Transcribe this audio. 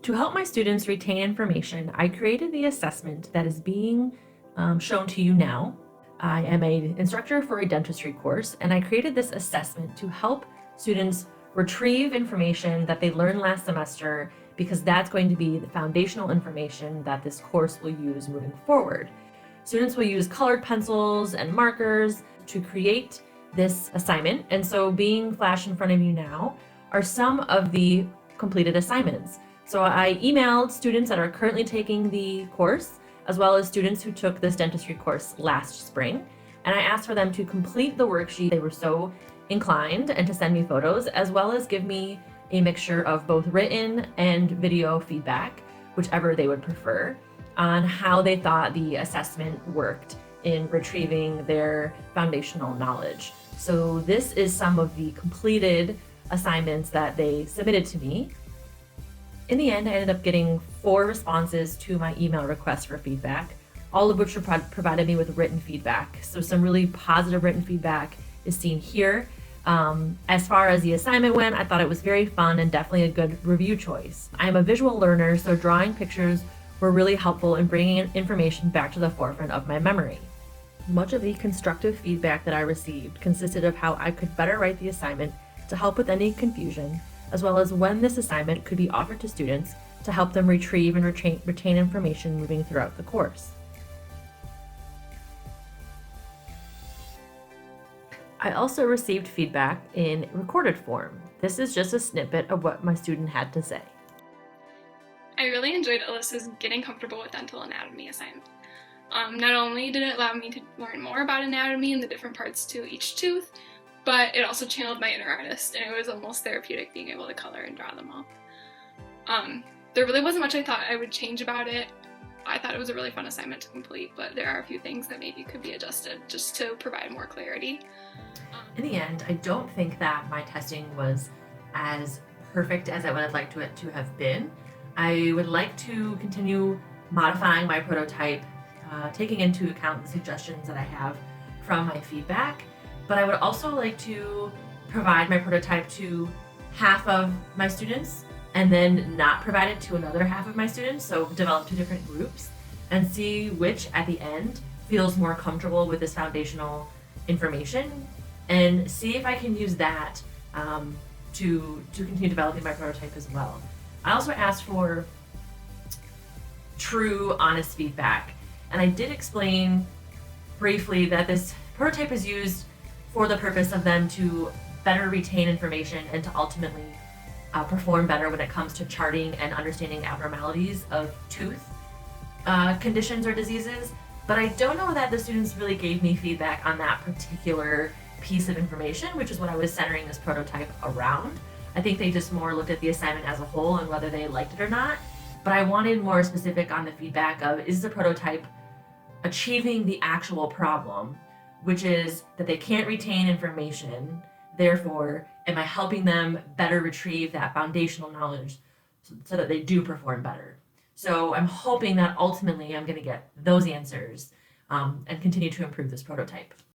To help my students retain information, I created the assessment that is being shown to you now. I am an instructor for a dentistry course, and I created this assessment to help students retrieve information that they learned last semester because that's going to be the foundational information that this course will use moving forward. Students will use colored pencils and markers to create this assignment, and so being flashed in front of you now are some of the completed assignments. So I emailed students that are currently taking the course, as well as students who took this dentistry course last spring. And I asked for them to complete the worksheet. They were so inclined and to send me photos, as well as give me a mixture of both written and video feedback, whichever they would prefer, on how they thought the assessment worked in retrieving their foundational knowledge. So this is some of the completed assignments that they submitted to me. In the end, I ended up getting 4 responses to my email request for feedback, all of which provided me with written feedback. So some really positive written feedback is seen here. As far as the assignment went, I thought it was very fun and definitely a good review choice. I am a visual learner, so drawing pictures were really helpful in bringing information back to the forefront of my memory. Much of the constructive feedback that I received consisted of how I could better write the assignment to help with any confusion, as well as when this assignment could be offered to students to help them retrieve and retain information moving throughout the course. I also received feedback in recorded form. This is just a snippet of what my student had to say. I really enjoyed Alyssa's Getting Comfortable with Dental Anatomy assignment. Not only did it allow me to learn more about anatomy and the different parts to each tooth, but it also channeled my inner artist, and it was almost therapeutic being able to color and draw them all. There really wasn't much I thought I would change about it. I thought it was a really fun assignment to complete, but there are a few things that maybe could be adjusted just to provide more clarity. In the end, I don't think that my testing was as perfect as I would have liked it to have been. I would like to continue modifying my prototype, taking into account the suggestions that I have from my feedback, but I would also like to provide my prototype to half of my students and then not provide it to another half of my students, so develop 2 different groups and see which at the end feels more comfortable with this foundational information, and see if I can use that to continue developing my prototype as well. I also asked for true, honest feedback, and I did explain briefly that this prototype is used for the purpose of them to better retain information and to ultimately perform better when it comes to charting and understanding abnormalities of tooth conditions or diseases. But I don't know that the students really gave me feedback on that particular piece of information, which is what I was centering this prototype around. I think they just more looked at the assignment as a whole and whether they liked it or not. But I wanted more specific on the feedback of, is the prototype achieving the actual problem, which is that they can't retain information. Therefore, am I helping them better retrieve that foundational knowledge so that they do perform better? So I'm hoping that ultimately I'm going to get those answers and continue to improve this prototype.